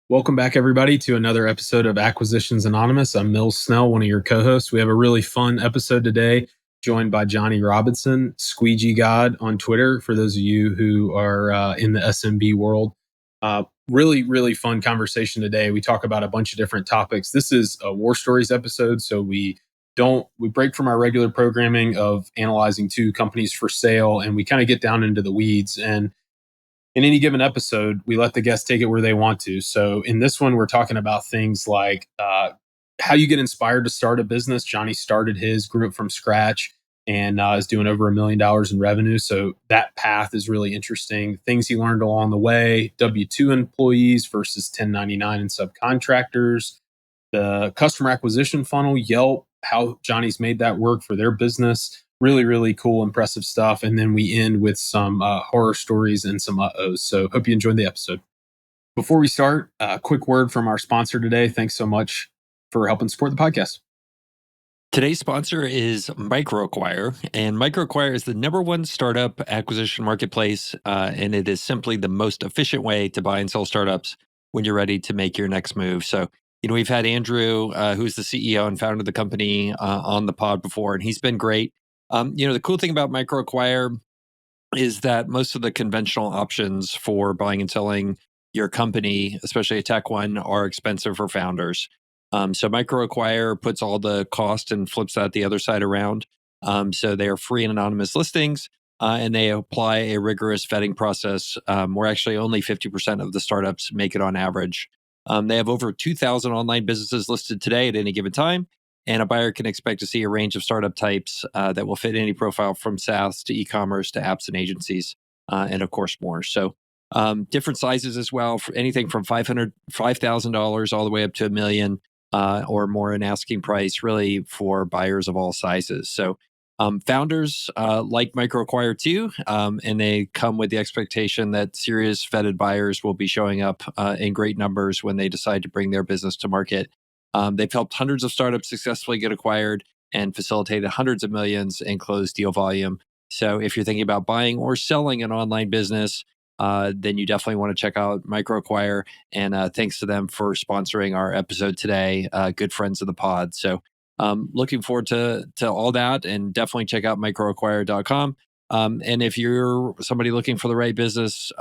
Welcome back, everybody, to another episode of Acquisitions Anonymous. I'm Mills Snell, one of your co-hosts. We have a really fun episode today, joined by Johnny Robinson, Squeegee God on Twitter, for those of you who are in the SMB world. Really fun conversation today. We talk about a bunch of different topics. This is a War Stories episode, so we break from our regular programming of analyzing two companies for sale, and we kind of get down into the weeds. And in any given episode, we let the guests take it where they want to. So in this one, we're talking about things like how you get inspired to start a business. Johnny started his group from scratch and is doing over $1 million in revenue. So that path is really interesting. Things he learned along the way, W-2 employees versus 1099 and subcontractors, the customer acquisition funnel, Yelp, how Johnny's made that work for their business. Really cool, impressive stuff. And then we end with some horror stories and some uh-ohs. So hope you enjoyed the episode. Before we start, a quick word from our sponsor today. Thanks so much for helping support the podcast. Today's sponsor is MicroAcquire, and MicroAcquire is the #1 startup acquisition marketplace, and it is simply the most efficient way to buy and sell startups when you're ready to make your next move. So, we've had Andrew, who's the CEO and founder of the company, on the pod before, and he's been great. The cool thing about MicroAcquire is that most of the conventional options for buying and selling your company, especially a tech one, are expensive for founders. So MicroAcquire puts all the cost and flips that the other side around. So they are free and anonymous listings, and they apply a rigorous vetting process where actually only 50% of the startups make it on average. They have over 2,000 online businesses listed today at any given time, and a buyer can expect to see a range of startup types that will fit any profile from SaaS to e-commerce to apps and agencies, and of course more. So different sizes as well, for anything from $5,000 all the way up to $1 million or more in asking price, really for buyers of all sizes. So founders like MicroAcquire too, and they come with the expectation that serious vetted buyers will be showing up in great numbers when they decide to bring their business to market. They've helped hundreds of startups successfully get acquired and facilitated hundreds of millions in closed deal volume. So if you're thinking about buying or selling an online business, then you definitely want to check out MicroAcquire. And thanks to them for sponsoring our episode today. Good friends of the pod. So looking forward to all that, and definitely check out microacquire.com. And if you're somebody looking for the right business,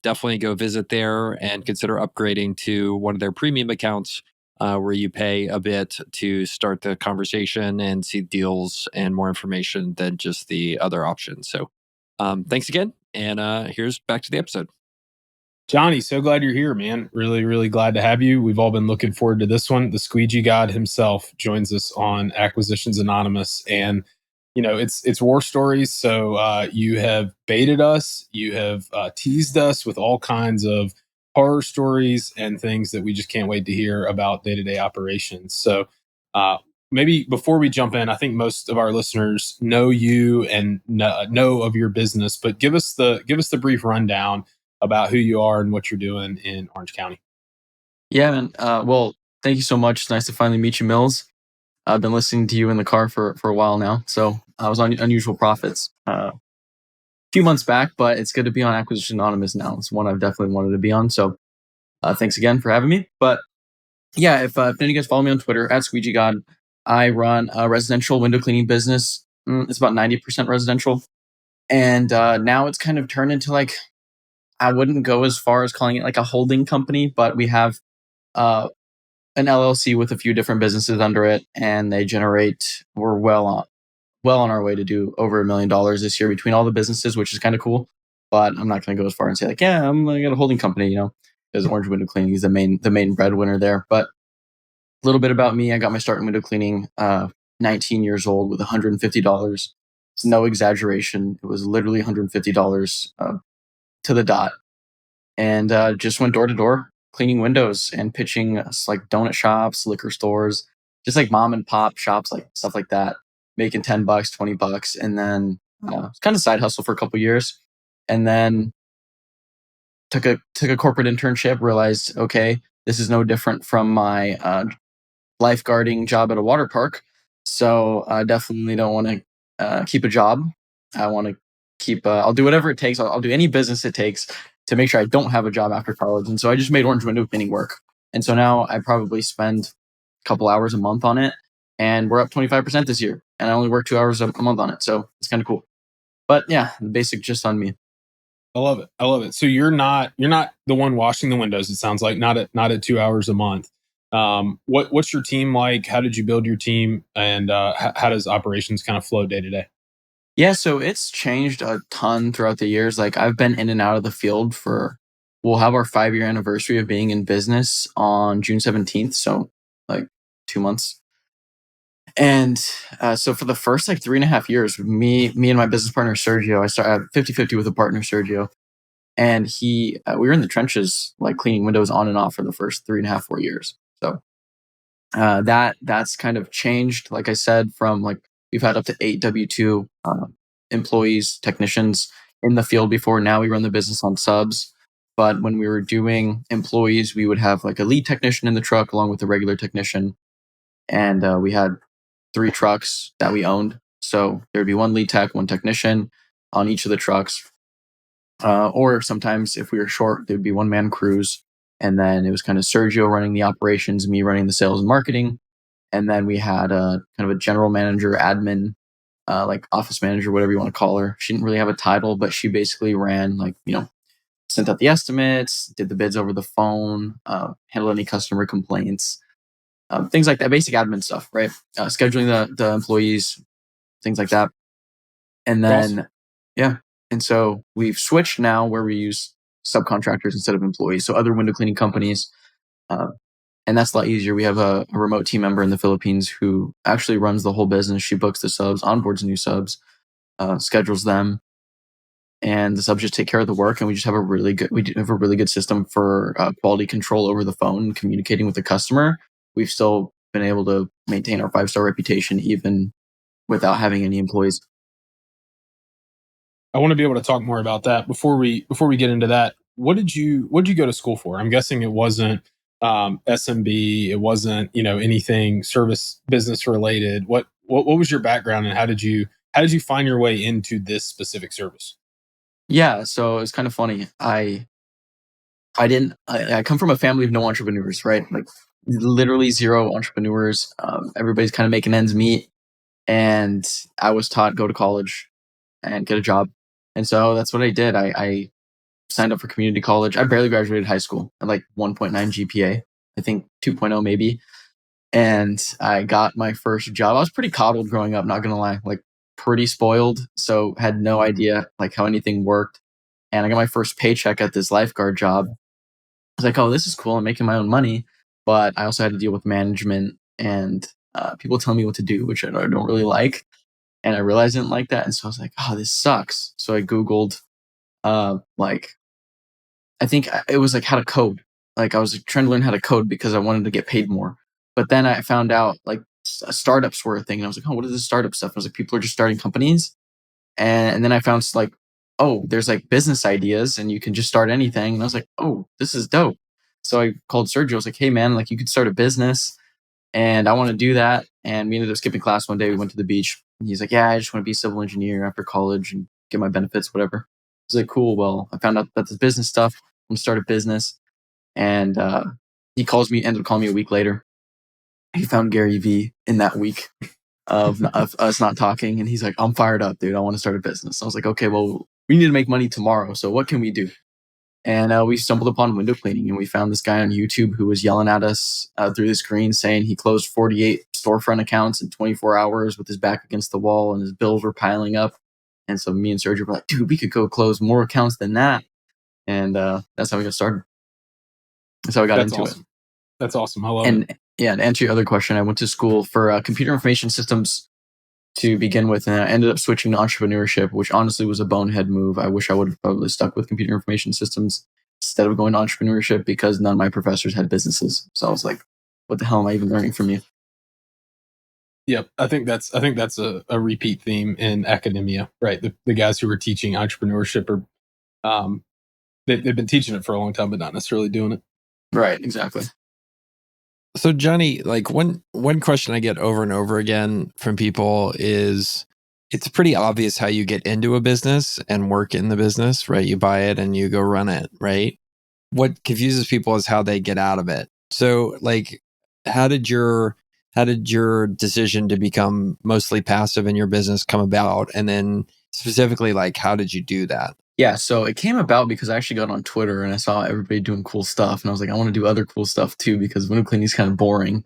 definitely go visit there and consider upgrading to one of their premium accounts, where you pay a bit to start the conversation and see deals and more information than just the other options. So thanks again. And here's back to the episode. Johnny, so glad you're here, man. Really glad to have you. We've all been looking forward to this one. The Squeegee God himself joins us on Acquisitions Anonymous. And it's War Stories. So you have baited us, you have teased us with all kinds of horror stories and things that we just can't wait to hear about day-to-day operations. So maybe before we jump in, I think most of our listeners know you and know of your business, but give us the brief rundown about who you are and what you're doing in Orange County. Yeah, man. Well, thank you so much. It's nice to finally meet you, Mills. I've been listening to you in the car for a while now. So I was on Unusual Profits a few months back, but it's good to be on Acquisition Anonymous now. It's one I've definitely wanted to be on. So thanks again for having me. But yeah, if any of you guys follow me on Twitter, at Squeegee God, I run a residential window cleaning business. It's about 90% residential. And now it's kind of turned into I wouldn't go as far as calling it like a holding company, but we have an LLC with a few different businesses under it, and we're well on our way to do over $1 million this year between all the businesses, which is kind of cool. But I'm not going to go as far and say I'm going to get a holding company, because Orange Window Cleaning is the main breadwinner there. But a little bit about me: I got my start in window cleaning, 19 years old, with $150. It's no exaggeration. It was literally $150 to the dot, and just went door to door cleaning windows and pitching like donut shops, liquor stores, just like mom and pop shops, like stuff like that, making $10, $20, and then kind of side hustle for a couple years, and then took a corporate internship. Realized, okay, this is no different from my lifeguarding job at a water park, so I definitely don't want to keep a job. I want to keep. I'll do whatever it takes. I'll do any business it takes to make sure I don't have a job after college. And so I just made orange window cleaning work. And so now I probably spend a couple hours a month on it, and we're up 25% this year. And I only work 2 hours a month on it. So it's kind of cool. But yeah, the basic gist on me. I love it. I love it. So you're not the one washing the windows. It sounds like not at 2 hours a month. What's your team like? How did you build your team, and how does operations kind of flow day to day? Yeah, so it's changed a ton throughout the years. Like I've been in and out of the field we'll have our 5-year anniversary of being in business on June 17th. So like 2 months. And so for the first like 3.5 years, me and my business partner, Sergio, I started 50-50 with a partner, Sergio. And we were in the trenches, like cleaning windows on and off for the first 3.5, 4 years. So that's kind of changed. Like I said, from like we've had up to 8 W2 employees, technicians in the field before. Now we run the business on subs. But when we were doing employees, we would have like a lead technician in the truck along with the regular technician. And we had 3 trucks that we owned. So there'd be one lead tech, one technician on each of the trucks. Or sometimes if we were short, there'd be one-man crews. And then it was kind of Sergio running the operations, me running the sales and marketing. And then we had a kind of a general manager, admin, like office manager, whatever you want to call her. She didn't really have a title, but she basically ran sent out the estimates, did the bids over the phone, handled any customer complaints, things like that, basic admin stuff, right? Scheduling the employees, things like that. And then, Awesome. yeah. And so we've switched now where we use subcontractors instead of employees. So other window cleaning companies. And that's a lot easier. We have a remote team member in the Philippines who actually runs the whole business. She books the subs, onboards new subs, schedules them, and the subs just take care of the work. And we just have a really good system for quality control over the phone, communicating with the customer. We've still been able to maintain our 5-star reputation even without having any employees. I want to be able to talk more about that. Before we get into that, what did you go to school for? I'm guessing it wasn't SMB. It wasn't anything service business related. What was your background, and how did you find your way into this specific service? Yeah, so it's kind of funny. I come from a family of no entrepreneurs, right? Like literally zero entrepreneurs. Everybody's kind of making ends meet, and I was taught go to college and get a job, and so that's what I did. I signed up for community college. I barely graduated high school at like 1.9 GPA, I think 2.0 maybe, and I got my first job. I was pretty coddled growing up, not gonna lie, like pretty spoiled, so had no idea like how anything worked. And I got my first paycheck at this lifeguard job. I was like, oh, this is cool. I'm making my own money. But I also had to deal with management and people telling me what to do, which I don't really like. And I realized I didn't like that. And so I was like, oh, this sucks. So I Googled, I think it was like how to code. Like I was trying to learn how to code because I wanted to get paid more. But then I found out like startups were a thing. And I was like, oh, what is this startup stuff? And I was like, people are just starting companies. And then I found like, oh, there's like business ideas and you can just start anything. And I was like, oh, this is dope. So I called Sergio. I was like, hey, man, like you could start a business and I want to do that. And we ended up skipping class one day. We went to the beach. And he's like, yeah, I just want to be a civil engineer after college and get my benefits, whatever. I was like, cool. Well, I found out about this business stuff. I'm going to start a business. And he ended up calling me a week later. He found Gary Vee in that week of us not talking. And he's like, I'm fired up, dude. I want to start a business. I was like, okay, well, we need to make money tomorrow. So what can we do? And we stumbled upon window cleaning, and we found this guy on YouTube who was yelling at us through the screen saying he closed 48 storefront accounts in 24 hours with his back against the wall and his bills were piling up. And so me and Sergio were like, dude, we could go close more accounts than that. And that's how we got started. That's how we got into it. That's awesome. I love it. Yeah, to answer your other question, I went to school for computer information systems to begin with, and I ended up switching to entrepreneurship, which honestly was a bonehead move. I wish I would have probably stuck with computer information systems instead of going to entrepreneurship because none of my professors had businesses. So I was like, what the hell am I even learning from you? Yep. I think that's a repeat theme in academia, right? The guys who are teaching entrepreneurship are they've been teaching it for a long time, but not necessarily doing it. Right, exactly. So Johnny, like one question I get over and over again from people is, it's pretty obvious how you get into a business and work in the business, right? You buy it and you go run it, right? What confuses people is how they get out of it. So like, how did your decision to become mostly passive in your business come about? And then specifically, like, how did you do that? Yeah, so it came about because I actually got on Twitter and I saw everybody doing cool stuff, and I was like, I want to do other cool stuff too because window cleaning is kind of boring.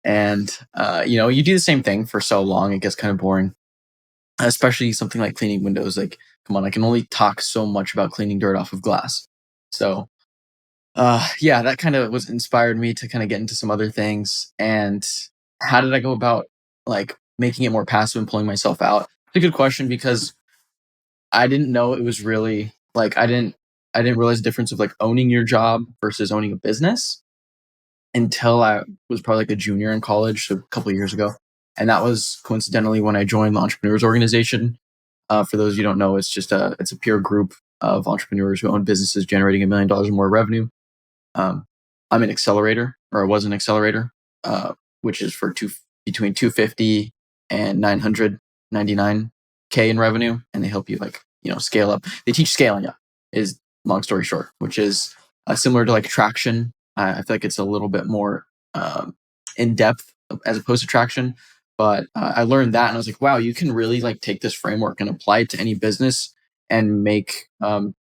And you do the same thing for so long, it gets kind of boring. Especially something like cleaning windows. Like, come on, I can only talk so much about cleaning dirt off of glass. So, yeah, that kind of was inspired me to kind of get into some other things. And how did I go about like making it more passive and pulling myself out? It's a good question because I didn't know it was really like I didn't realize the difference of like owning your job versus owning a business until I was probably like a junior in college, so a couple of years ago. And that was coincidentally when I joined the entrepreneurs organization. For those you don't know, it's a peer group of entrepreneurs who own businesses generating $1 million or more revenue. Um, I'm an accelerator, or I was an accelerator, which is for between 250 and 999K in revenue, and they help you scale up. They teach scaling up. Is long story short, which is similar to like traction. I feel like it's a little bit more in depth as opposed to traction. But I learned that, and I was like, wow, you can really like take this framework and apply it to any business and make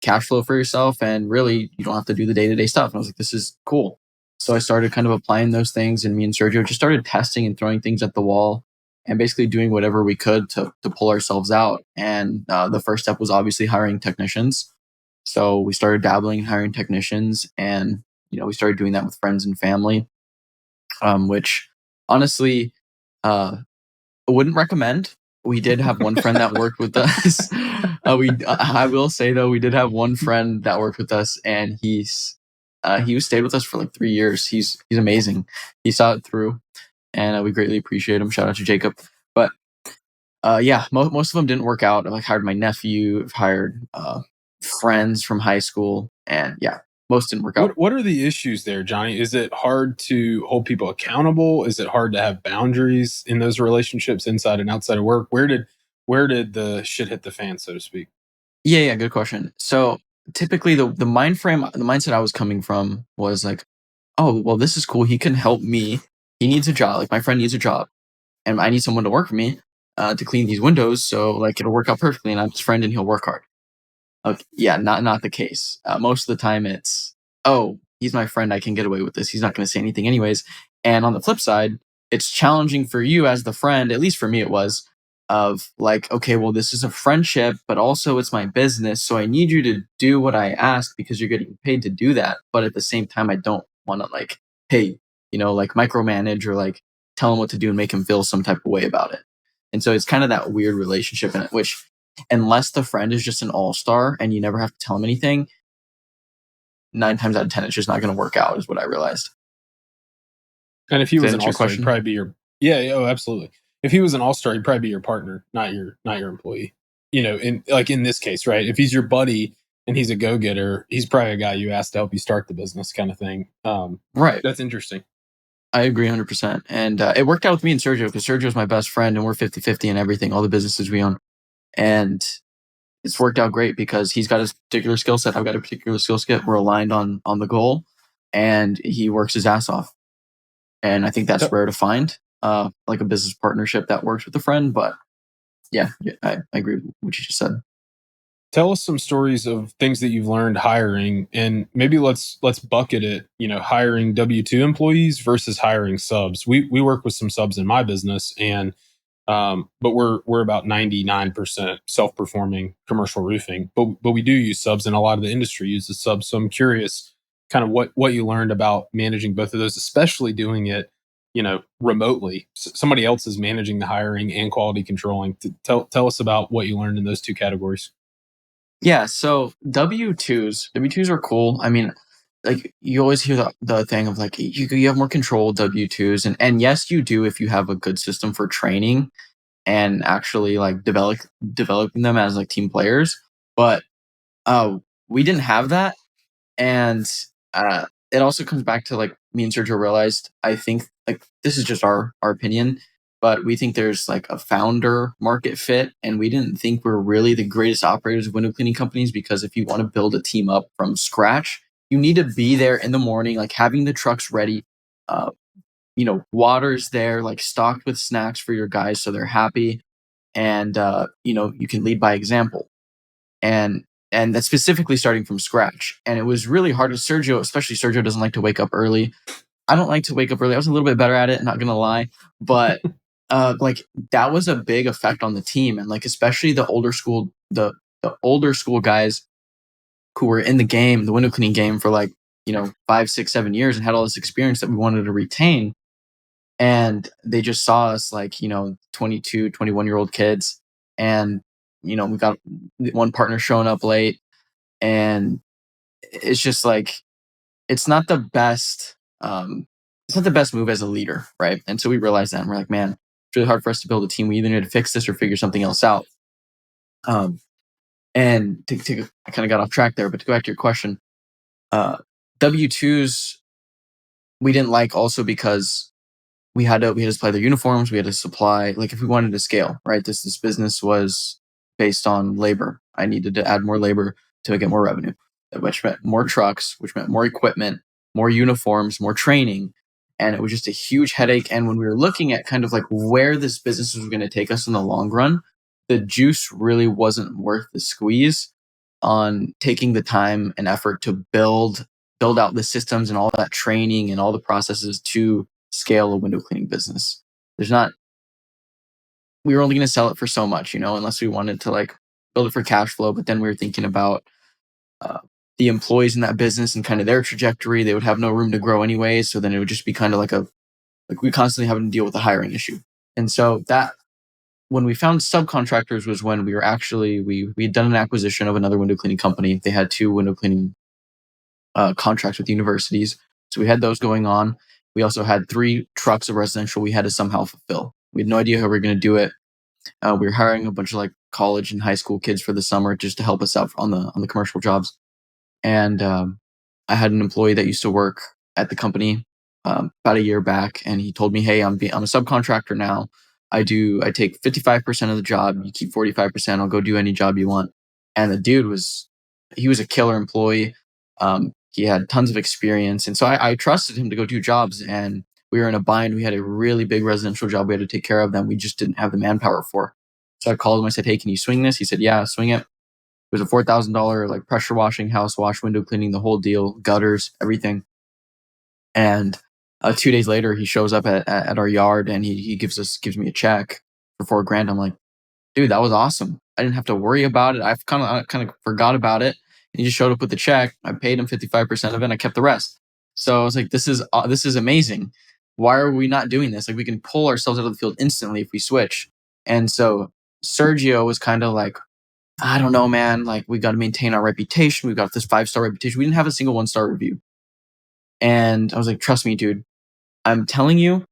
cash flow for yourself. And really, you don't have to do the day-to-day stuff. And I was like, this is cool. So I started kind of applying those things, and me and Sergio just started testing and throwing things at the wall and basically doing whatever we could to pull ourselves out. And the first step was obviously hiring technicians. So we started dabbling in hiring technicians, and we started doing that with friends and family, which honestly, I wouldn't recommend. We did have one friend that worked with us. I will say though, we did have one friend that worked with us, and he stayed with us for like 3 years. He's amazing. He saw it through, and we greatly appreciate him. Shout out to Jacob. But yeah, most of them didn't work out. I like hired my nephew, I've hired friends from high school, and yeah, most didn't work out. What are the issues there, Johnny? Is it hard to hold people accountable? Is it hard to have boundaries in those relationships inside and outside of work? Where did the shit hit the fan, so to speak? Yeah, good question. So typically the mindset I was coming from was like, oh, well, this is cool. He can help me. He needs a job. Like my friend needs a job, and I need someone to work for me to clean these windows. So like it'll work out perfectly, and I'm his friend, and he'll work hard. Okay, yeah, not the case. Most of the time, it's he's my friend. I can get away with this. He's not going to say anything anyways. And on the flip side, it's challenging for you as the friend. At least for me, it was of like, okay, well, this is a friendship, but also it's my business. So I need you to do what I ask because you're getting paid to do that. But at the same time, I don't want to like, hey, like micromanage or like tell him what to do and make him feel some type of way about it. And so it's kind of that weird relationship in it, which unless the friend is just an all-star and you never have to tell him anything, 9 times out of 10, it's just not going to work out, is what I realized. And if he was an answer your all-star, he'd question? probably be your absolutely. If he was an all-star, he'd probably be your partner, not your employee. In this case, right? If he's your buddy and he's a go-getter, he's probably a guy you asked to help you start the business kind of thing. Right. That's interesting. I agree 100%. And it worked out with me and Sergio because Sergio's my best friend and we're 50-50 in everything, all the businesses we own. And it's worked out great because he's got his particular skill set. I've got a particular skill set. We're aligned on the goal, and he works his ass off. And I think that's rare to find, like a business partnership that works with a friend. But yeah, I agree with what you just said. Tell us some stories of things that you've learned hiring, and maybe let's bucket it. Hiring W-2 employees versus hiring subs. We work with some subs in my business, and but we're about 99% self-performing commercial roofing. But we do use subs, and a lot of the industry uses subs. So I'm curious, kind of what you learned about managing both of those, especially doing it, remotely. Somebody else is managing the hiring and quality controlling. Tell us about what you learned in those two categories. Yeah, so W2s are cool. I mean, like you always hear the thing of like you have more control with W2s, and yes, you do if you have a good system for training and actually like developing them as like team players. But we didn't have that, and it also comes back to like me and Sergio realized. I think like this is just our opinion. but we think there's like a founder market fit. And we didn't think we're really the greatest operators of window cleaning companies, because if you want to build a team up from scratch, you need to be there in the morning, like having the trucks ready. Water's there, like stocked with snacks for your guys so they're happy. And, you can lead by example. And that's specifically starting from scratch. And it was really hard. Sergio, especially Sergio, doesn't like to wake up early. I don't like to wake up early. I was a little bit better at it, not gonna lie. But that was a big effect on the team. And like especially the older school guys who were in the game, the window cleaning game for 5, 6, 7 years and had all this experience that we wanted to retain. And they just saw us 22, 21-year-old kids. And, we got one partner showing up late. And it's just it's not the best. It's not the best move as a leader, right? And so we realized that, and we're like, man, it's really hard for us to build a team. We either need to fix this or figure something else out. And I kind of got off track there, but to go back to your question, W-2s we didn't like also because we had to supply their uniforms. We had to supply, if we wanted to scale, right? This business was based on labor. I needed to add more labor to get more revenue, which meant more trucks, which meant more equipment, more uniforms, more training. And it was just a huge headache. And when we were looking at kind of where this business was going to take us in the long run, the juice really wasn't worth the squeeze on taking the time and effort to build out the systems and all that training and all the processes to scale a window cleaning business. We were only going to sell it for so much, unless we wanted to build it for cash flow. But then we were thinking about the employees in that business and kind of their trajectory. They would have no room to grow anyways. So then it would just be kind of we constantly having to deal with the hiring issue. And so that when we found subcontractors was when we were we had done an acquisition of another window cleaning company. They had 2 window cleaning contracts with universities. So we had those going on. We also had 3 trucks of residential we had to somehow fulfill. We had no idea how we were going to do it. We were hiring a bunch of college and high school kids for the summer just to help us out on the commercial jobs. And I had an employee that used to work at the company about a year back, and he told me, "Hey, I'm a subcontractor now. I take 55% of the job. You keep 45%. I'll go do any job you want." And the dude was a killer employee. He had tons of experience. And so I trusted him to go do jobs. And we were in a bind. We had a really big residential job we had to take care of that we just didn't have the manpower for. So I called him. I said, "Hey, can you swing this?" He said, "Yeah, swing it." It was a $4,000 pressure washing, house wash, window cleaning, the whole deal, gutters, everything. And 2 days later, he shows up at our yard and he gives me a check for $4,000. I'm like, dude, that was awesome. I didn't have to worry about it. I've kind of forgot about it. He just showed up with the check. I paid him 55% of it. And I kept the rest. So I was like, this is amazing. Why are we not doing this? We can pull ourselves out of the field instantly if we switch. And so Sergio was kind of I don't know, man. We got to maintain our reputation. We've got this 5-star reputation. We didn't have a single 1-star review. And I was like, trust me, dude. I'm telling you,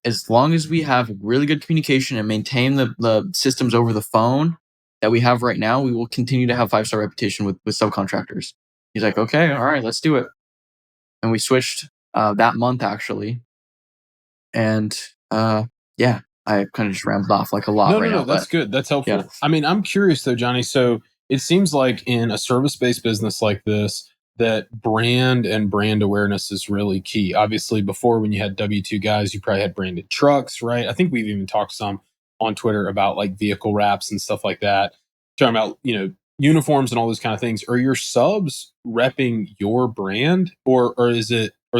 as long as we have really good communication and maintain the systems over the phone that we have right now, we will continue to have 5-star reputation with subcontractors. He's like, okay, all right, let's do it. And we switched that month actually. And yeah, I kind of just rambled off a lot right now. No, that's good. That's helpful. Yeah. I mean, I'm curious though, Johnny. So it seems like in a service-based business like this, that brand and brand awareness is really key. Obviously, before when you had W-2 guys, you probably had branded trucks, right? I think we've even talked some on Twitter about vehicle wraps and stuff like that. Talking about, uniforms and all those kind of things. Are your subs repping your brand or are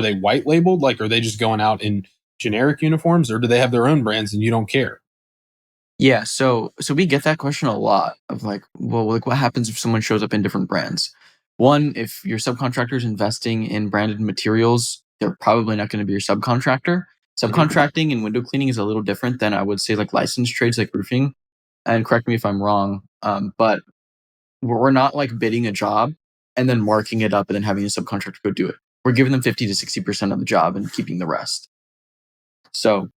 they white labeled? Are they just going out in generic uniforms or do they have their own brands and you don't care? Yeah, so we get that question a lot of what happens if someone shows up in different brands? One, if your subcontractor is investing in branded materials, they're probably not going to be your subcontractor. Subcontracting and window cleaning is a little different than I would say licensed trades like roofing. And correct me if I'm wrong, but we're not bidding a job and then marking it up and then having a subcontractor go do it. We're giving them 50 to 60% of the job and keeping the rest. So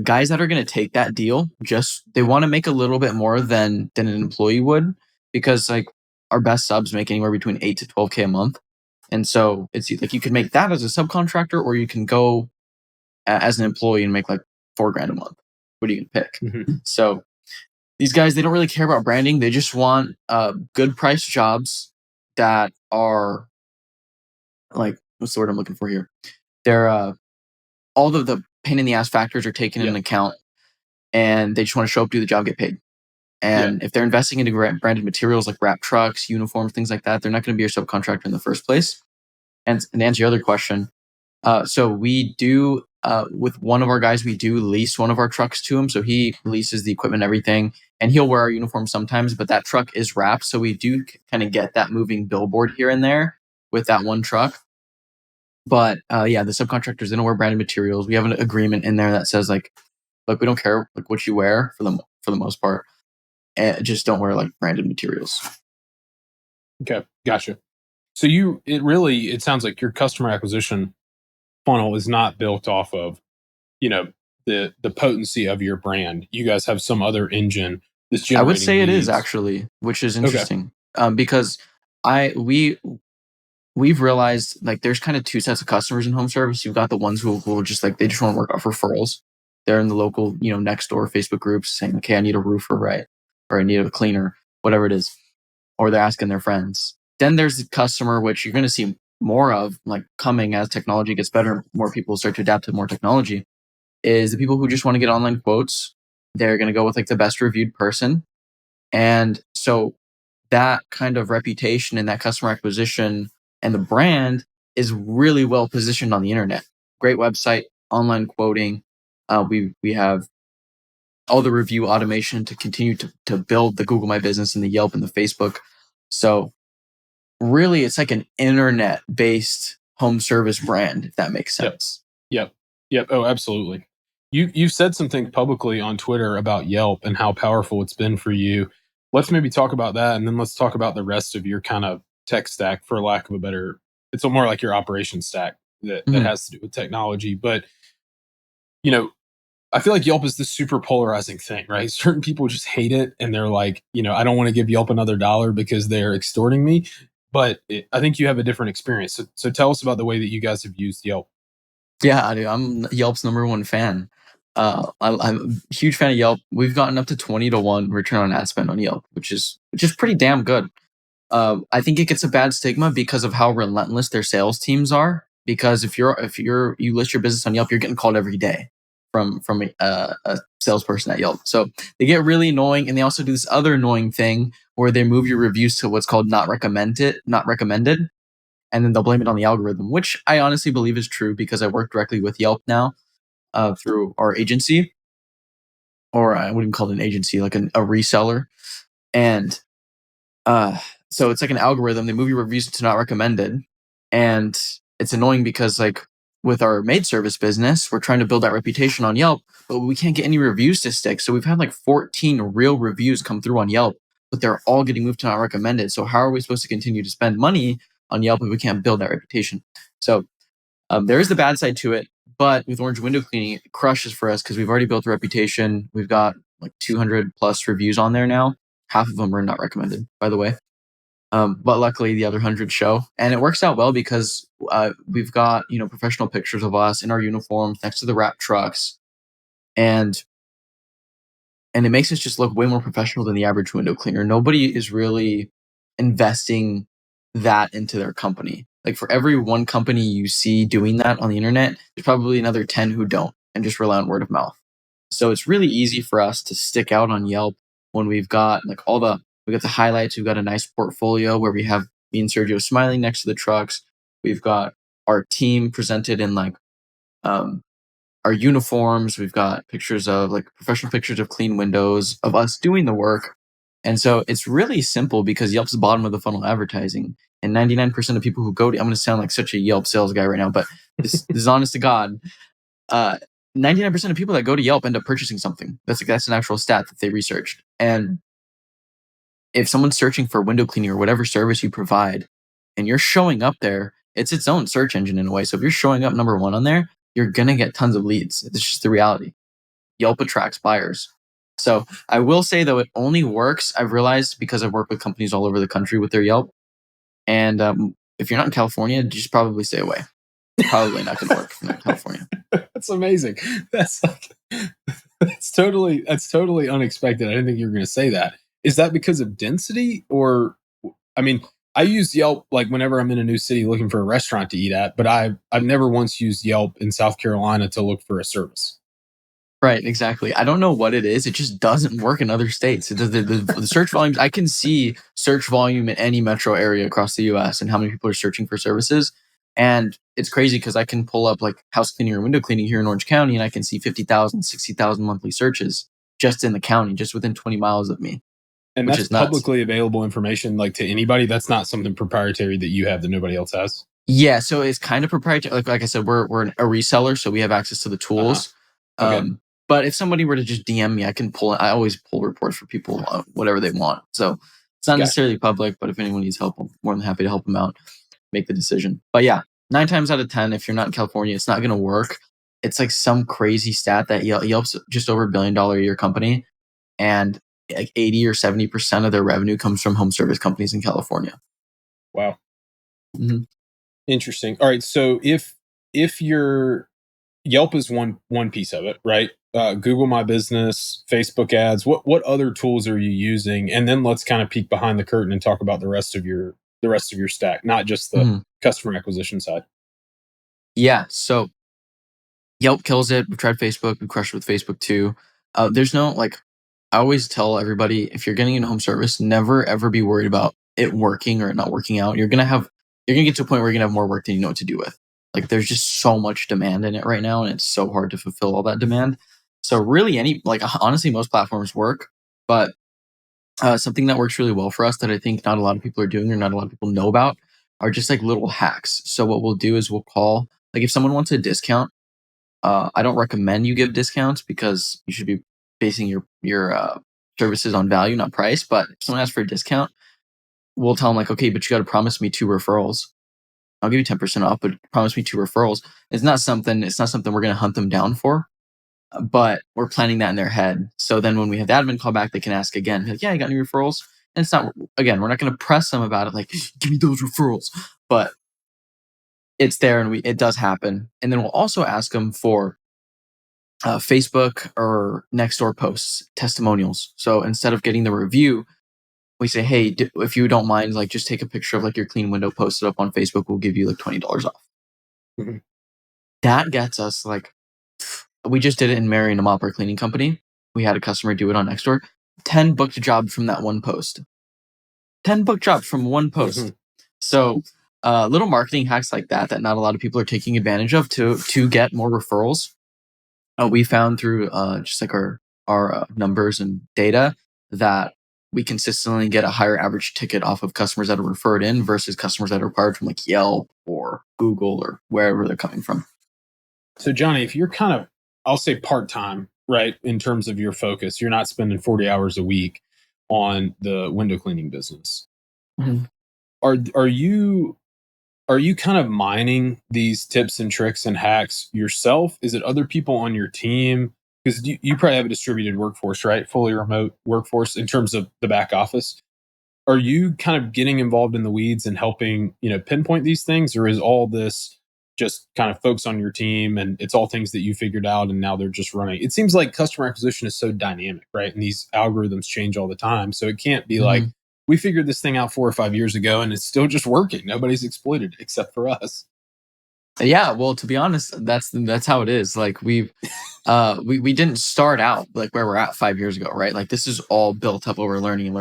guys that are going to take that deal, they want to make a little bit more than an employee would, because our best subs make anywhere between 8 to 12K a month. And so it's you can make that as a subcontractor or you can go as an employee and make $4,000 a month. What are you gonna pick? Mm-hmm. So these guys, they don't really care about branding. They just want good price jobs that are like, what's the word I'm looking for here? They're all of the pain in the ass factors are taken into account, and they just want to show up, do the job, get paid. And if they're investing into branded materials like wrap trucks, uniforms, things like that, they're not going to be your subcontractor in the first place. And to answer your other question, so we do, with one of our guys, we do lease one of our trucks to him. So he leases the equipment, everything, and he'll wear our uniform sometimes, but that truck is wrapped. So we do kind of get that moving billboard here and there with that one truck. But the subcontractors, they don't wear branded materials. We have an agreement in there that says like, look, we don't care like what you wear for the most part. And just don't wear like branded materials. Okay, gotcha. So it sounds like your customer acquisition funnel is not built off of, the potency of your brand. You guys have some other engine that's generating I would say leads. It is actually, which is interesting. Because we've realized like there's kind of two sets of customers in home service. You've got the ones who will just like, they just want to work off referrals. They're in the local, next door Facebook groups saying, okay, I need a roofer, right? Or I need a cleaner, whatever it is. Or they're asking their friends. Then there's the customer, which you're going to see more of, like coming as technology gets better, more people start to adapt to more technology, is the people who just want to get online quotes. They're going to go with like the best reviewed person. And so that kind of reputation and that customer acquisition and the brand is really well positioned on the internet. Great website, online quoting. We have all the review automation to continue to build the Google My Business and the Yelp and the Facebook. So really, it's like an internet-based home service brand, if that makes sense. Yep. Oh, absolutely. You've said something publicly on Twitter about Yelp and how powerful it's been for you. Let's maybe talk about that, and then let's talk about the rest of your kind of tech stack, for lack of a better. It's more like your operation stack that has to do with technology. But I feel like Yelp is this super polarizing thing, right? Certain people just hate it, and they're like, I don't want to give Yelp another dollar because they're extorting me. But I think you have a different experience. So tell us about the way that you guys have used Yelp. Yeah, I do. I'm Yelp's #1 fan. I'm a huge fan of Yelp. We've gotten up to 20-1 return on ad spend on Yelp, which is pretty damn good. I think it gets a bad stigma because of how relentless their sales teams are. Because if you list your business on Yelp, you're getting called every day from a salesperson at Yelp. So they get really annoying, and they also do this other annoying thing where they move your reviews to what's called not recommended, and then they'll blame it on the algorithm, which I honestly believe is true because I work directly with Yelp now through our agency, or I wouldn't call it an agency, like a reseller. And so it's like an algorithm. They move your reviews to not recommended. And it's annoying because like with our maid service business, we're trying to build that reputation on Yelp, but we can't get any reviews to stick. So we've had like 14 real reviews come through on Yelp, but they're all getting moved to not recommended. So how are we supposed to continue to spend money on Yelp if we can't build that reputation? So there is the bad side to it, but with Orange Window Cleaning, it crushes for us because we've already built a reputation. We've got like 200 plus reviews on there now. Half of them are not recommended, by the way. But luckily the other 100 show, and it works out well because we've got professional pictures of us in our uniforms next to the wrap trucks, and it makes us just look way more professional than the average window cleaner. Nobody is really investing that into their company. Like for every one company you see doing that on the internet, there's probably another 10 who don't and just rely on word of mouth. So it's really easy for us to stick out on Yelp when we've got like we got the highlights. We've got a nice portfolio where we have me and Sergio smiling next to the trucks. We've got our team presented in like our uniforms. We've got pictures of like professional pictures of clean windows of us doing the work. And so it's really simple because Yelp's the bottom of the funnel advertising. And 99% of people who go to, I'm going to sound like such a Yelp sales guy right now, but this is honest to God. 99% of people that go to Yelp end up purchasing something. That's an actual stat that they researched. And if someone's searching for window cleaning or whatever service you provide, and you're showing up there, it's its own search engine in a way. So if you're showing up #1 on there, you're going to get tons of leads. It's just the reality. Yelp attracts buyers. So I will say, though, it only works, I've realized, because I've worked with companies all over the country with their Yelp. And if you're not in California, just probably stay away. Probably not going to work if you're not in California. That's amazing. That's like, that's totally unexpected. I didn't think you were going to say that. Is that because of density, or I mean, I use Yelp like whenever I'm in a new city looking for a restaurant to eat at, but I've never once used Yelp in South Carolina to look for a service. Right, exactly. I don't know what it is. It just doesn't work in other states. The search volumes, I can see search volume in any metro area across the US and how many people are searching for services. And it's crazy because I can pull up like house cleaning or window cleaning here in Orange County and I can see 50,000, 60,000 monthly searches just in the county, just within 20 miles of me, And which that's is nuts. publicly available information like to anybody. That's not something proprietary that you have that nobody else has. Yeah, so it's kind of proprietary. Like I said, we're a reseller, so we have access to the tools. Okay. But if somebody were to just DM me, I can pull. I always pull reports for people, whatever they want. So it's not necessarily public, but if anyone needs help, I'm more than happy to help them out, make the decision. But yeah, 9 times out of 10, if you're not in California, it's not going to work. It's like some crazy stat that Yelp's just over $1 billion a year company, and like 80 or 70% of their revenue comes from home service companies in California. Wow. Mhm. Interesting. All right. So if your Yelp is one piece of it, right? Google My Business, Facebook ads. What other tools are you using? And then let's kind of peek behind the curtain and talk about the rest of your stack, not just the Mhm. customer acquisition side. Yeah. So Yelp kills it. We've tried Facebook. We crushed it with Facebook too. There's no like, I always tell everybody if you're getting into home service, never ever be worried about it working or it not working out. You're gonna get to a point where you're gonna have more work than you know what to do with. Like there's just so much demand in it right now, and it's so hard to fulfill all that demand. So really, honestly, most platforms work, but something that works really well for us that I think not a lot of people are doing or not a lot of people know about are just like little hacks. So what we'll do is we'll call like if someone wants a discount. I don't recommend you give discounts because you should be basing your services on value, not price. But if someone asks for a discount, we'll tell them like, okay, but you got to promise me 2 referrals. I'll give you 10% off, but promise me 2 referrals. It's not something we're going to hunt them down for, but we're planning that in their head. So then when we have the admin call back, they can ask again, like, yeah, you got any referrals? And it's not, again, we're not going to press them about it, like, give me those referrals. But it's there and it does happen. And then we'll also ask them for Facebook or Nextdoor posts, testimonials. So instead of getting the review, we say, hey, if you don't mind, like just take a picture of like your clean window, post it up on Facebook. We'll give you like $20 off. Mm-hmm. That gets us like, we just did it in Marion, a mopper cleaning company. We had a customer do it on Nextdoor. 10 booked a job from that one post. 10 booked jobs from one post. Mm-hmm. So little marketing hacks like that not a lot of people are taking advantage of to get more referrals. We found through just like our numbers and data that we consistently get a higher average ticket off of customers that are referred in versus customers that are acquired from like Yelp or Google or wherever they're coming from. So Johnny, if you're kind of, I'll say part-time, right, in terms of your focus, you're not spending 40 hours a week on the window cleaning business. Mm-hmm. Are you kind of mining these tips and tricks and hacks yourself? Is it other people on your team? Because you probably have a distributed workforce, right? Fully remote workforce in terms of the back office. Are you kind of getting involved in the weeds and helping, pinpoint these things? Or is all this just kind of folks on your team and it's all things that you figured out and now they're just running? It seems like customer acquisition is so dynamic, right? And these algorithms change all the time. So it can't be like, we figured this thing out 4 or 5 years ago and it's still just working. Nobody's exploited it except for us. Yeah, well, to be honest, that's how it is. Like we didn't start out like where we're at 5 years ago, right? Like this is all built up over learning.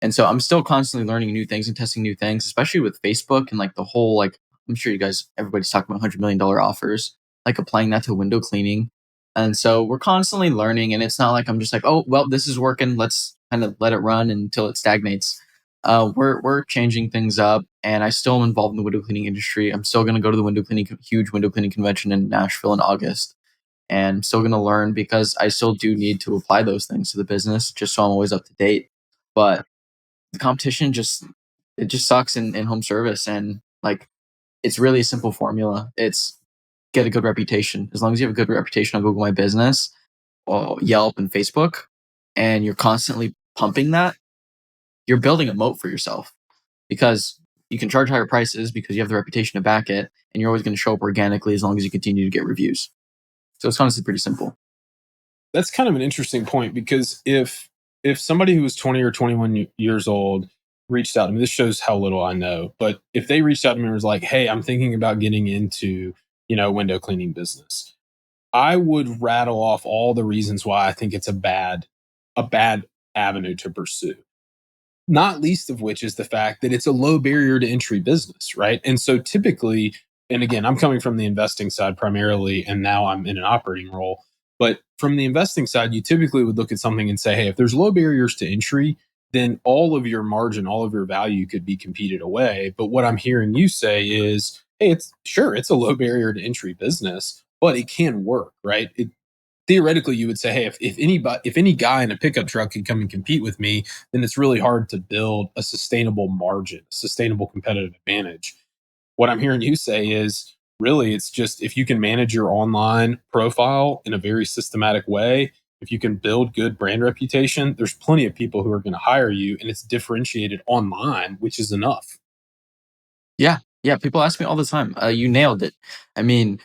And so I'm still constantly learning new things and testing new things, especially with Facebook and like the whole like I'm sure everybody's talking about $100 million offers, like applying that to window cleaning. And so we're constantly learning, and it's not like I'm just like, oh well, this is working. Let's kind of let it run until it stagnates. We're changing things up, and I still am involved in the window cleaning industry. I'm still going to go to the huge window cleaning convention in Nashville in August, and I'm still going to learn because I still do need to apply those things to the business, just so I'm always up to date. But the competition just sucks in home service, and like it's really a simple formula. It's get a good reputation. As long as you have a good reputation on Google My Business, or Yelp, and Facebook, and you're constantly pumping that, you're building a moat for yourself because you can charge higher prices because you have the reputation to back it, and you're always going to show up organically as long as you continue to get reviews. So it's honestly pretty simple. That's kind of an interesting point, because if somebody who was 20 or 21 years old reached out to me, this shows how little I know, but if they reached out to me and was like, hey, I'm thinking about getting into, window cleaning business, I would rattle off all the reasons why I think it's a bad avenue to pursue. Not least of which is the fact that it's a low barrier to entry business, right? And so typically, and again, I'm coming from the investing side primarily, and now I'm in an operating role. But from the investing side, you typically would look at something and say, hey, if there's low barriers to entry, then all of your margin, all of your value could be competed away. But what I'm hearing you say is, hey, it's a low barrier to entry business, but it can work, right? Theoretically, you would say, hey, if any guy in a pickup truck could come and compete with me, then it's really hard to build a sustainable margin, sustainable competitive advantage. What I'm hearing you say is, really, it's just, if you can manage your online profile in a very systematic way, if you can build good brand reputation, there's plenty of people who are going to hire you, and it's differentiated online, which is enough. Yeah. People ask me all the time. You nailed it. I mean,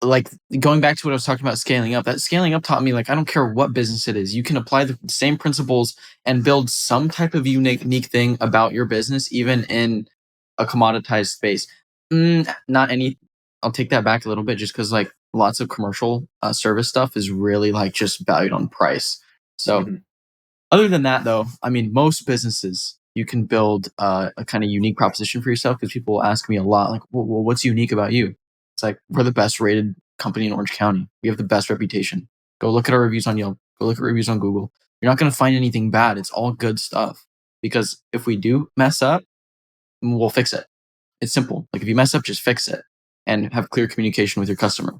like, going back to what I was talking about, scaling up, that scaling up taught me, like, I don't care what business it is, you can apply the same principles and build some type of unique thing about your business, even in a commoditized space. Not any, I'll take that back a little bit, just because, like, lots of commercial service stuff is really, like, just valued on price. So other than that, though, I mean, most businesses, you can build a kind of unique proposition for yourself, because people ask me a lot, like, well, what's unique about you? It's like, we're the best rated company in Orange County. We have the best reputation. Go look at our reviews on Yelp. Go look at reviews on Google. You're not going to find anything bad. It's all good stuff. Because if we do mess up, we'll fix it. It's simple. Like, if you mess up, just fix it and have clear communication with your customer.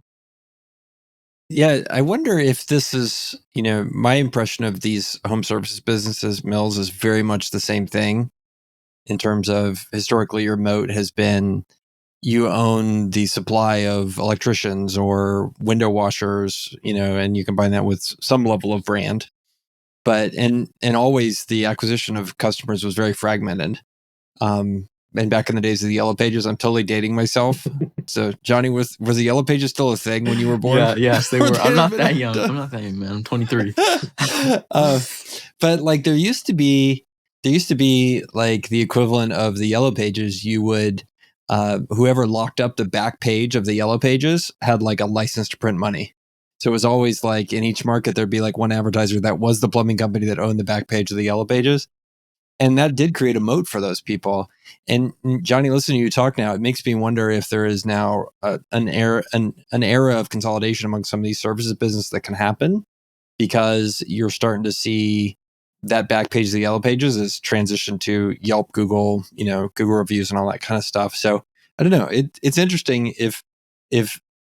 Yeah, I wonder if this is, my impression of these home services businesses, Mills, is very much the same thing in terms of, historically, your moat has been, you own the supply of electricians or window washers, and you combine that with some level of brand. But, and always the acquisition of customers was very fragmented. And back in the days of the Yellow Pages, I'm totally dating myself. So, Johnny, was the Yellow Pages still a thing when you were born? Yes, they were. I'm not that young. I'm not that young, man. I'm 23. But, like, there used to be like the equivalent of the Yellow Pages. You would, whoever locked up the back page of the Yellow Pages had, like, a license to print money. So it was always like, in each market, there'd be like one advertiser that was the plumbing company that owned the back page of the Yellow Pages. And that did create a moat for those people. And Johnny, listening to you talk now, it makes me wonder if there is now an era of consolidation among some of these services business that can happen, because you're starting to see that back page of the Yellow Pages is transitioned to Yelp, Google, Google reviews and all that kind of stuff. So I don't know. It's interesting if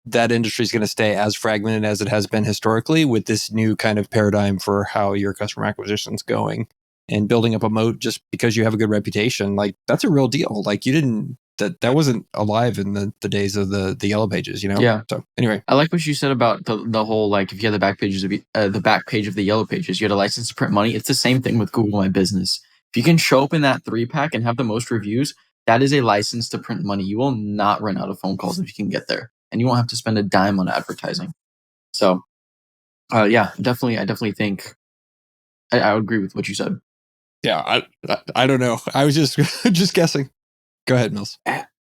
that industry is going to stay as fragmented as it has been historically, with this new kind of paradigm for how your customer acquisition is going. And building up a moat just because you have a good reputation, like, that's a real deal. Like, you didn't, that wasn't alive in the days of the Yellow Pages, Yeah. So anyway, I like what you said about the whole, like, if you had the back pages of the back page of the Yellow Pages, you had a license to print money. It's the same thing with Google My Business. If you can show up in that 3-pack and have the most reviews, that is a license to print money. You will not run out of phone calls if you can get there, and you won't have to spend a dime on advertising. So, yeah, I definitely think I would agree with what you said. Yeah, I don't know. I was just just guessing. Go ahead, Mills.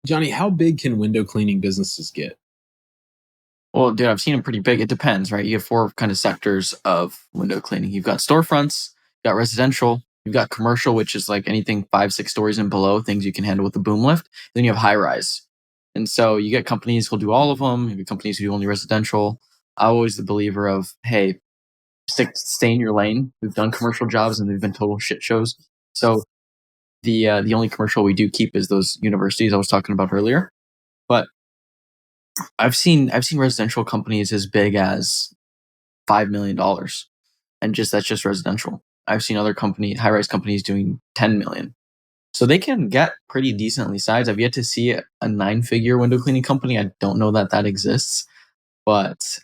Johnny, how big can window cleaning businesses get? Well, dude, I've seen them pretty big. It depends, right? You have 4 kind of sectors of window cleaning. You've got storefronts, you've got residential, you've got commercial, which is like anything 5-6 stories and below, things you can handle with a boom lift. Then you have high rise. And so you get companies who'll do all of them. You get companies who do only residential. I'm always the believer of, hey, stay in your lane. We've done commercial jobs and they've been total shit shows. So the only commercial we do keep is those universities I was talking about earlier. But I've seen residential companies as big as $5 million, and that's just residential. I've seen other high rise companies doing 10 million. So they can get pretty decently sized. I've yet to see a 9-figure window cleaning company. I don't know that exists, but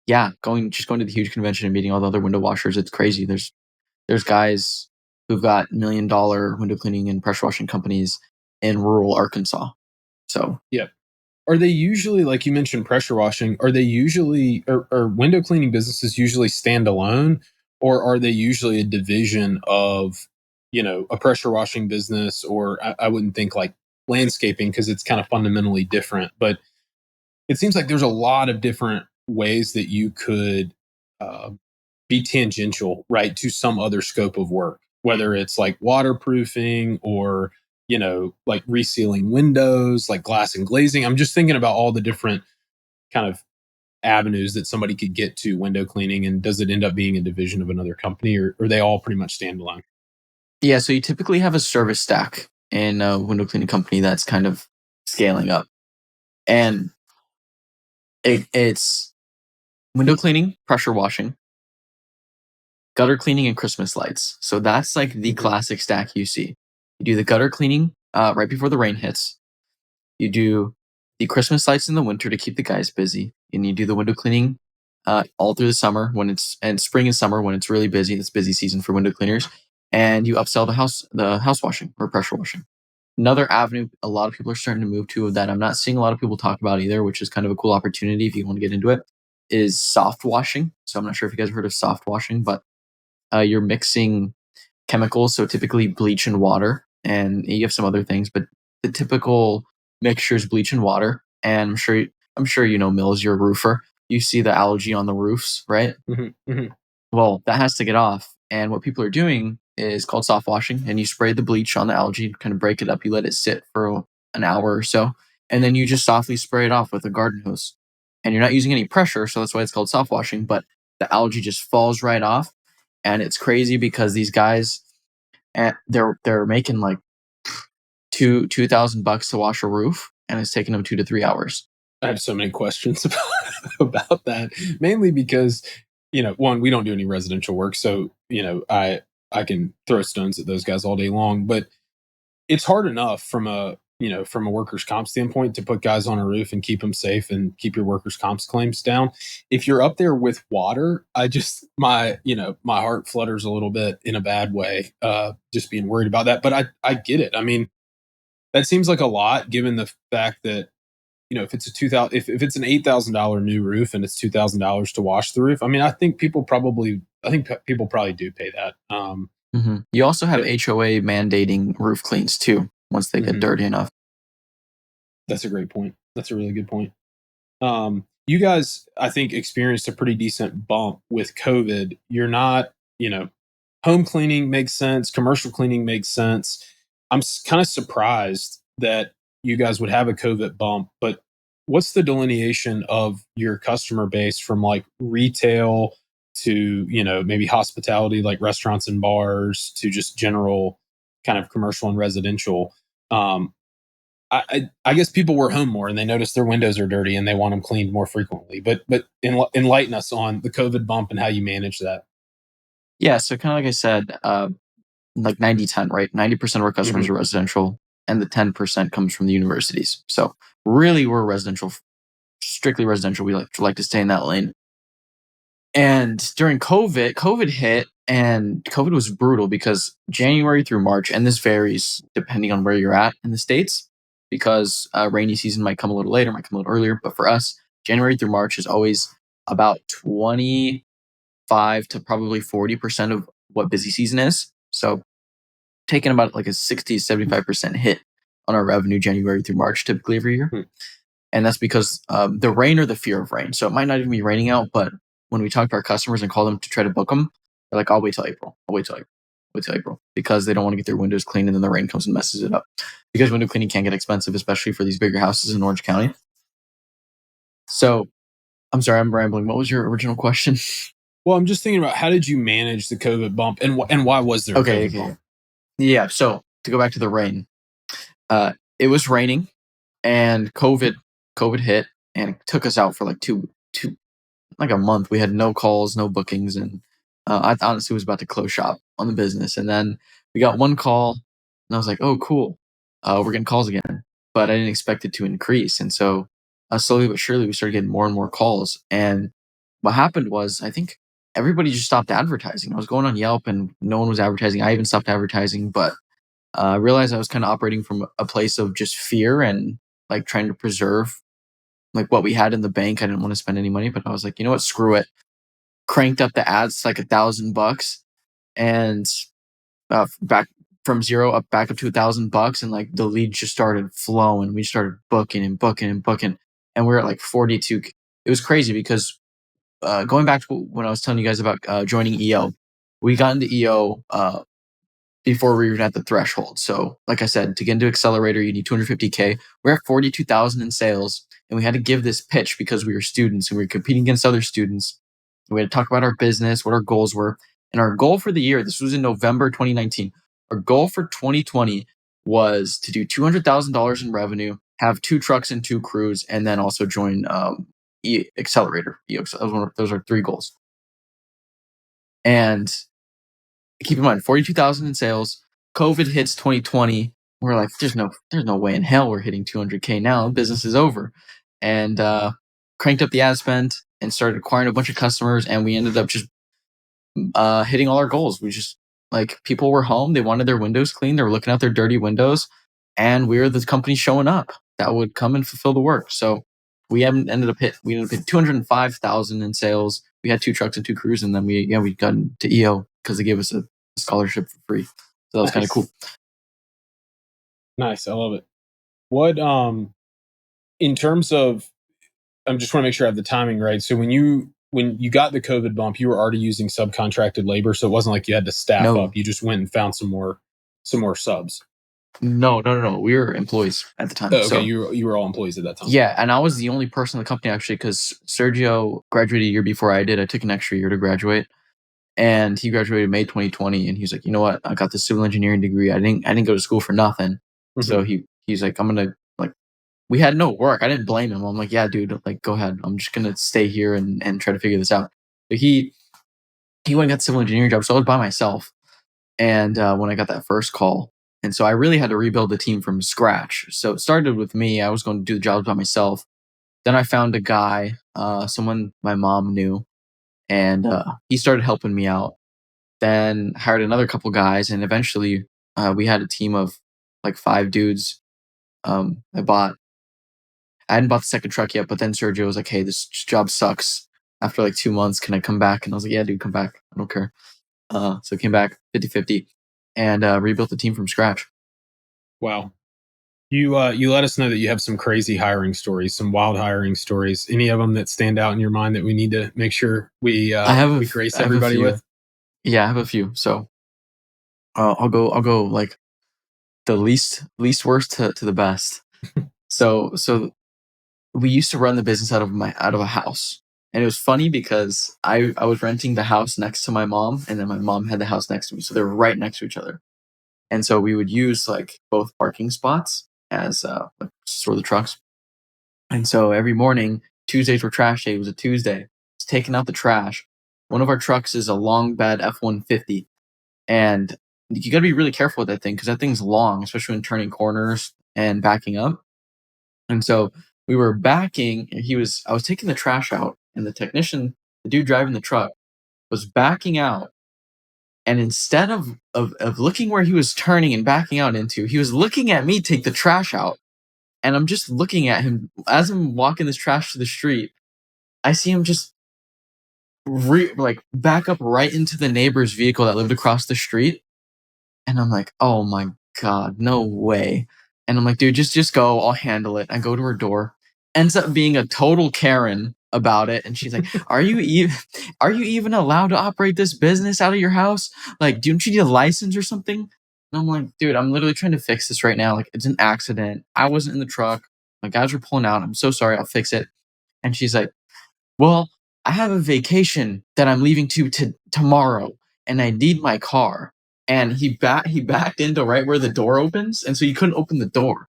yeah, going to the huge convention and meeting all the other window washers, it's crazy. There's guys who've got $1 million window cleaning and pressure washing companies in rural Arkansas. So yeah. Are they usually, like you mentioned, pressure washing? Are they usually, are window cleaning businesses usually standalone, or are they usually a division of, a pressure washing business? Or I wouldn't think like landscaping because it's kind of fundamentally different. But it seems like there's a lot of different ways that you could uh, be tangential, right, to some other scope of work, whether it's like waterproofing or, like resealing windows, like glass and glazing. I'm just thinking about all the different kind of avenues that somebody could get to window cleaning. And does it end up being a division of another company, or are they all pretty much standalone? yeah, so you typically have a service stack in a window cleaning company that's kind of scaling up. And it's window cleaning, pressure washing, gutter cleaning, and Christmas lights. So that's like the classic stack you see. You do the gutter cleaning right before the rain hits. You do the Christmas lights in the winter to keep the guys busy, and you do the window cleaning all through the summer and spring and summer when it's really busy. It's busy season for window cleaners, and you upsell the house washing or pressure washing. Another avenue a lot of people are starting to move to that I'm not seeing a lot of people talk about either, which is kind of a cool opportunity if you want to get into it, is soft washing. So I'm not sure if you guys have heard of soft washing, but you're mixing chemicals, so typically bleach and water, and you have some other things, but the typical mixture is bleach and water. And I'm sure you know, Mills, you're a roofer. You see the algae on the roofs, right? Mm-hmm, mm-hmm. Well, that has to get off. And what people are doing is called soft washing, and you spray the bleach on the algae, kind of break it up. You let it sit for an hour or so, and then you just softly spray it off with a garden hose. And you're not using any pressure, so that's why it's called soft washing. But the algae just falls right off, and it's crazy because these guys, and they're making like $2,000 to wash a roof, and it's taking them 2 to 3 hours. I have so many questions about that, mainly because, one, we don't do any residential work. So, I can throw stones at those guys all day long, but it's hard enough from a workers' comp standpoint to put guys on a roof and keep them safe and keep your workers' comp claims down. If you're up there with water, my heart flutters a little bit in a bad way, just being worried about that. But I get it. I mean, that seems like a lot given the fact that, if it's a 2000, if it's an $8,000 new roof and it's $2,000 to wash the roof, I mean, I think people probably do pay that. You also have HOA mandating roof cleans too once they get dirty enough. That's a great point. That's a really good point. You guys, I think, experienced a pretty decent bump with COVID. You're not, home cleaning makes sense, commercial cleaning makes sense. I'm kind of surprised that you guys would have a COVID bump, but what's the delineation of your customer base from like retail to, maybe hospitality, like restaurants and bars, to just general kind of commercial and residential? I guess people were home more and they notice their windows are dirty and they want them cleaned more frequently. But enlighten us on the COVID bump and how you manage that. Yeah, so kind of like I said, like 90-10, right? 90% of our customers are residential, and the 10% comes from the universities. So really, we're residential, strictly residential. We like to stay in that lane. And during COVID hit, and COVID was brutal because January through March, and this varies depending on where you're at in the States, because rainy season might come a little later, might come a little earlier. But for us, January through March is always about 25 to probably 40% of what busy season is. So taking about like a 60 to 75% hit on our revenue January through March typically every year. And that's because the rain or the fear of rain. So it might not even be raining out, but when we talk to our customers and call them to try to book them, they're like, I'll wait till April. I'll wait till April. Wait till April. Because they don't want to get their windows cleaned and then the rain comes and messes it up. Because window cleaning can get expensive, especially for these bigger houses in Orange County. So I'm sorry, I'm rambling. What was your original question? Well, I'm just thinking about how did you manage the COVID bump and why was there a COVID bump? Yeah, so to go back to the rain, it was raining and COVID hit and it took us out for like like a month. We had no calls, no bookings, and I honestly was about to close shop on the business. And then we got one call, and I was like, "Oh, cool, we're getting calls again." But I didn't expect it to increase, and so slowly but surely we started getting more and more calls. And what happened was, I think everybody just stopped advertising. I was going on Yelp, and no one was advertising. I even stopped advertising, but I realized I was kind of operating from a place of just fear and like trying to preserve like what we had in the bank. I didn't want to spend any money, but I was like, you know what, screw it. Cranked up the ads to like $1,000, and back from zero up back up to $1,000, and like the leads just started flowing. We started booking and booking and booking, and we we're at like 42. It was crazy because going back to when I was telling you guys about joining EO, we got into EO before we were even at the threshold. So, like I said, to get into Accelerator, you need 250K. We're at 42,000 in sales, and we had to give this pitch because we were students and we were competing against other students. We had to talk about our business, what our goals were. And our goal for the year, this was in November 2019. Our goal for 2020 was to do $200,000 in revenue, have 2 trucks and 2 crews, and then also join Accelerator. Those are 3 goals. And keep in mind, 42,000 in sales. COVID hits 2020. We're like, there's no way in hell we're hitting 200K now. Business is over. And cranked up the ad spend and started acquiring a bunch of customers. And we ended up just hitting all our goals. We just, like, people were home. They wanted their windows cleaned. They were looking out their dirty windows. And we were the company showing up that would come and fulfill the work. So we ended up hit 205,000 in sales. We had 2 trucks and 2 crews, and then we got into EO because they gave us a scholarship for free. So that was kind of cool. Nice. I love it. What in terms of, I just want to make sure I have the timing right. So when you got the COVID bump, you were already using subcontracted labor, so it wasn't like you had to staff up. You just went and found some more subs. No. We were employees at the time. Oh, okay, so you were all employees at that time. Yeah, and I was the only person in the company actually because Sergio graduated a year before I did. I took an extra year to graduate, and he graduated May 2020. And he's like, you know what? I got the civil engineering degree. I didn't go to school for nothing. Mm-hmm. So he's like, I'm gonna, like, we had no work. I didn't blame him. I'm like, yeah, dude, like, go ahead. I'm just gonna stay here and try to figure this out. But he went and got the civil engineering job, so I was by myself. And when I got that first call. And so I really had to rebuild the team from scratch. So it started with me. I was going to do the jobs by myself. Then I found a guy, someone my mom knew, and he started helping me out. Then hired another couple guys, and eventually we had a team of like 5 dudes. I hadn't bought the second truck yet, but then Sergio was like, hey, this job sucks. After like 2 months, can I come back? And I was like, yeah, dude, come back. I don't care. So I came back 50-50 and rebuilt the team from scratch. Wow. You let us know that you have some crazy hiring stories, some wild hiring stories. Any of them that stand out in your mind that we need to make sure we grace everybody with? Yeah, I have a few. So I'll go like the least worst to the best. So we used to run the business out of a house. And it was funny because I was renting the house next to my mom, and then my mom had the house next to me. So they were right next to each other. And so we would use like both parking spots as like store the trucks. And so every morning, Tuesdays were trash day. It was a Tuesday. It's taking out the trash. One of our trucks is a long bed F-150. And you got to be really careful with that thing because that thing's long, especially when turning corners and backing up. And so we were backing, and I was taking the trash out, and the technician, the dude driving the truck, was backing out. And instead of looking where he was turning and backing out into, he was looking at me take the trash out. And I'm just looking at him as I'm walking this trash to the street. I see him just back up right into the neighbor's vehicle that lived across the street. And I'm like, oh my God, no way. And I'm like, dude, just go. I'll handle it. I go to her door. Ends up being a total Karen about it. And she's like, are you even allowed to operate this business out of your house? Like, don't you need a license or something? And I'm like, dude, I'm literally trying to fix this right now. Like, it's an accident. I wasn't in the truck. My guys were pulling out. I'm so sorry. I'll fix it. And she's like, well, I have a vacation that I'm leaving to tomorrow, and I need my car. And he backed into right where the door opens, and so you couldn't open the door.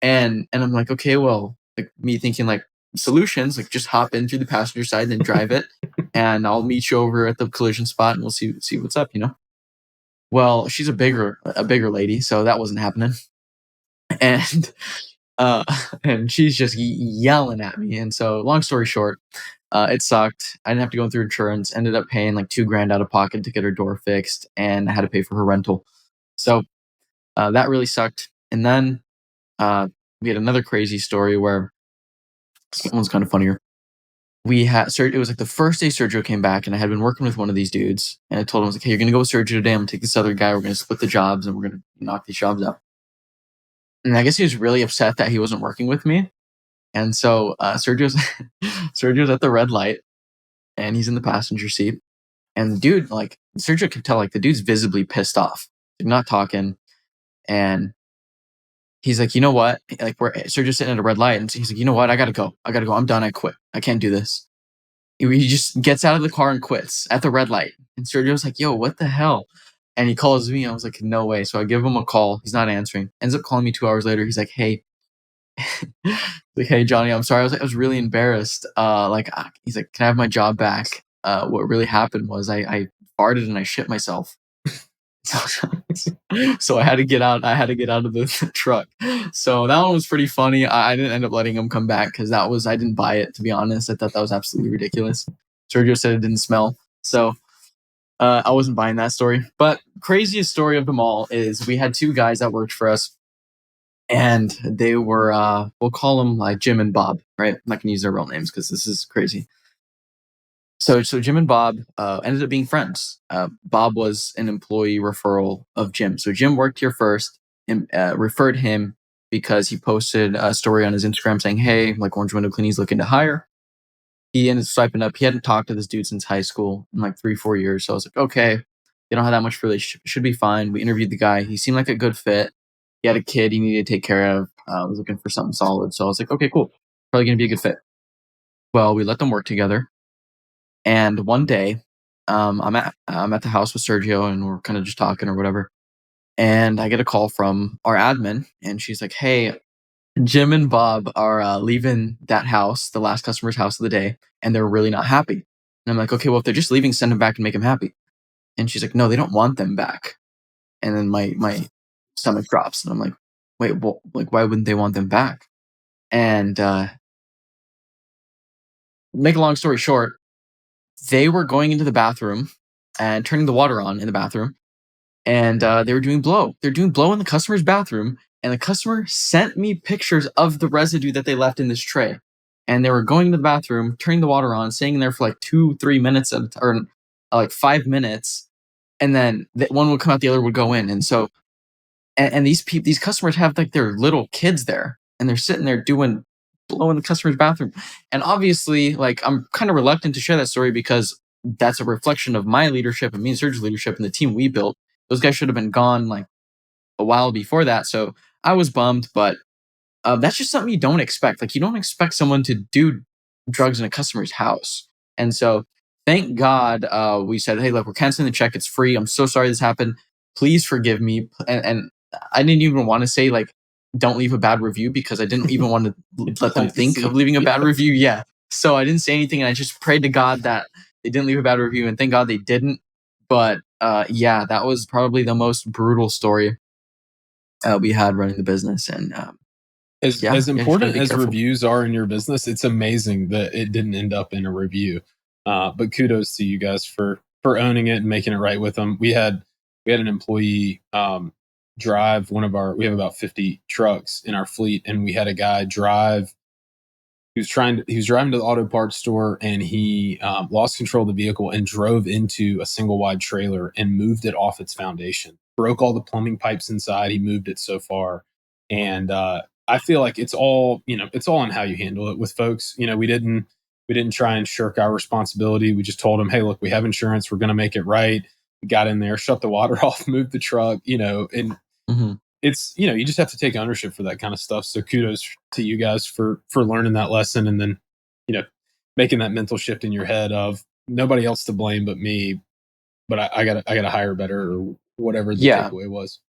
And I'm like, okay, well, like me thinking like solutions, like just hop in through the passenger side, then drive it, and I'll meet you over at the collision spot, and we'll see what's up, you know. Well, she's a bigger lady, so that wasn't happening. And and she's just yelling at me. And so, long story short, it sucked. I didn't have to go through insurance. Ended up paying like $2,000 out of pocket to get her door fixed, and I had to pay for her rental. So That really sucked. And then we had another crazy story where this one's kind of funnier. We had it was like the first day Sergio came back, and I had been working with one of these dudes, and I told him, I was like, hey, you're gonna go with Sergio today. I'm gonna take this other guy, we're gonna split the jobs and we're gonna knock these jobs out. And I guess he was really upset that he wasn't working with me. And so Sergio's Sergio's at the red light and he's in the passenger seat. And the dude, like Sergio could tell, like the dude's visibly pissed off. They're not talking. And he's like, you know what? Like Sergio's sitting at a red light, and he's like, you know what? I gotta go. I'm done. I quit. I can't do this. He just gets out of the car and quits at the red light. And Sergio's like, yo, what the hell? And he calls me. I was like, no way. So I give him a call. He's not answering. Ends up calling me 2 hours later. He's like, hey, like, hey, Johnny, I'm sorry. I was really embarrassed. He's like, can I have my job back? What really happened was I farted and I shit myself. So I had to get out. I had to get out of the truck. So that one was pretty funny. I didn't end up letting him come back because I didn't buy it, to be honest. I thought that was absolutely ridiculous. Sergio said it didn't smell. So I wasn't buying that story. But craziest story of them all is we had 2 guys that worked for us. And they were, we'll call them like Jim and Bob, right? I'm not going to use their real names because this is crazy. So Jim and Bob ended up being friends. Bob was an employee referral of Jim. So Jim worked here first and referred him because he posted a story on his Instagram saying, hey, like Orange Window Cleaning's looking to hire. He ended up swiping up. He hadn't talked to this dude since high school in like 3-4 years. So I was like, okay, they don't have that much relationship. It should be fine. We interviewed the guy. He seemed like a good fit. He had a kid he needed to take care of. I was looking for something solid. So I was like, okay, cool. Probably going to be a good fit. Well, we let them work together. And one day, I'm at the house with Sergio and we're kind of just talking or whatever. And I get a call from our admin and she's like, hey, Jim and Bob are leaving that house, the last customer's house of the day, and they're really not happy. And I'm like, okay, well, if they're just leaving, send them back and make them happy. And she's like, no, they don't want them back. And then my stomach drops and I'm like, wait, well, like, why wouldn't they want them back? And make a long story short, they were going into the bathroom and turning the water on in the bathroom. And they were doing blow. They're doing blow in the customer's bathroom. And the customer sent me pictures of the residue that they left in this tray. And they were going to the bathroom, turning the water on, staying in there for like 2-3 minutes or like 5 minutes. And then one would come out, the other would go in. And so, and these customers have like their little kids there and they're sitting there doing blow in the customer's bathroom. And obviously, like, I'm kind of reluctant to share that story because that's a reflection of my leadership and me and Serge's leadership and the team we built. Those guys should have been gone like a while before that. So I was bummed, but that's just something you don't expect. Like, you don't expect someone to do drugs in a customer's house. And so thank God we said, hey, look, we're canceling the check. It's free. I'm so sorry this happened. Please forgive me. And I didn't even want to say, like, don't leave a bad review because I didn't even want to let them think of leaving a bad review. Yeah. So I didn't say anything. And I just prayed to God that they didn't leave a bad review. And thank God they didn't. But yeah, that was probably the most brutal story we had running the business. And as important as reviews are in your business, it's amazing that it didn't end up in a review. But kudos to you guys for owning it and making it right with them. We had an employee drive we have about 50 trucks in our fleet, and we had a guy drive. He was driving to the auto parts store, and he lost control of the vehicle and drove into a single wide trailer and moved it off its foundation. Broke all the plumbing pipes inside. He moved it so far, and I feel like it's all on how you handle it with folks. We didn't try and shirk our responsibility. We just told them, hey, look, we have insurance. We're going to make it right. We got in there, shut the water off, moved the truck. And it's, you just have to take ownership for that kind of stuff. So kudos to you guys for learning that lesson, and then, making that mental shift in your head of nobody else to blame but me, but I gotta hire better, or whatever the takeaway was.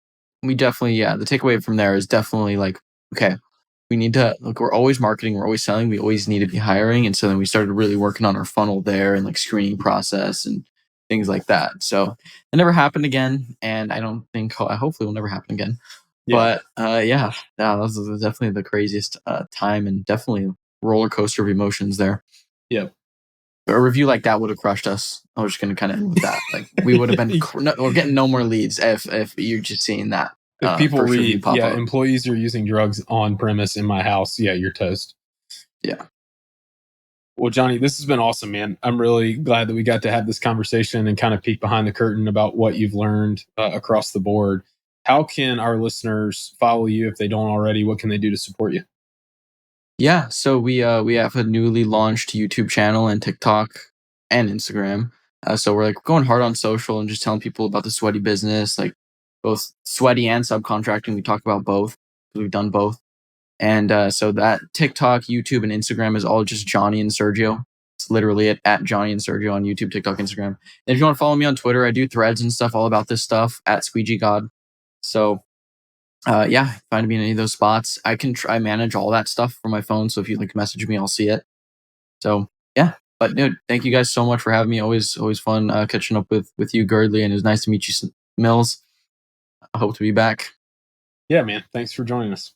We definitely, the takeaway from there is definitely like, okay, we need to look, we're always marketing, we're always selling, we always need to be hiring. And so then we started really working on our funnel there and like screening process and things like that. So it never happened again. And I don't think, hopefully it will never happen again. Yeah. But that was definitely the craziest time, and definitely a roller coaster of emotions there. Yep. A review like that would have crushed us. I was just going to kind of end with that. Like, we would have been, we're getting no more leads if you're just seeing that. If people first review read, pop yeah, up. employees are using drugs on premise in my house, yeah, you're toast. Yeah. Well, Johnny, this has been awesome, man. I'm really glad that we got to have this conversation and kind of peek behind the curtain about what you've learned across the board. How can our listeners follow you if they don't already? What can they do to support you? Yeah, so we have a newly launched YouTube channel and TikTok and Instagram. So we're like going hard on social and just telling people about the sweaty business, like both sweaty and subcontracting. We talk about both. We've done both. And so that TikTok, YouTube, and Instagram is all just Johnny and Sergio. It's literally at Johnny and Sergio on YouTube, TikTok, Instagram. And if you want to follow me on Twitter, I do threads and stuff all about this stuff at Squeegee God. So yeah, find me in any of those spots. I can try manage all that stuff from my phone. So if you'd like to message me, I'll see it. So yeah, but dude, thank you guys so much for having me. Always fun catching up with you, Girdley, and it was nice to meet you, Mills. I hope to be back. Yeah, man. Thanks for joining us.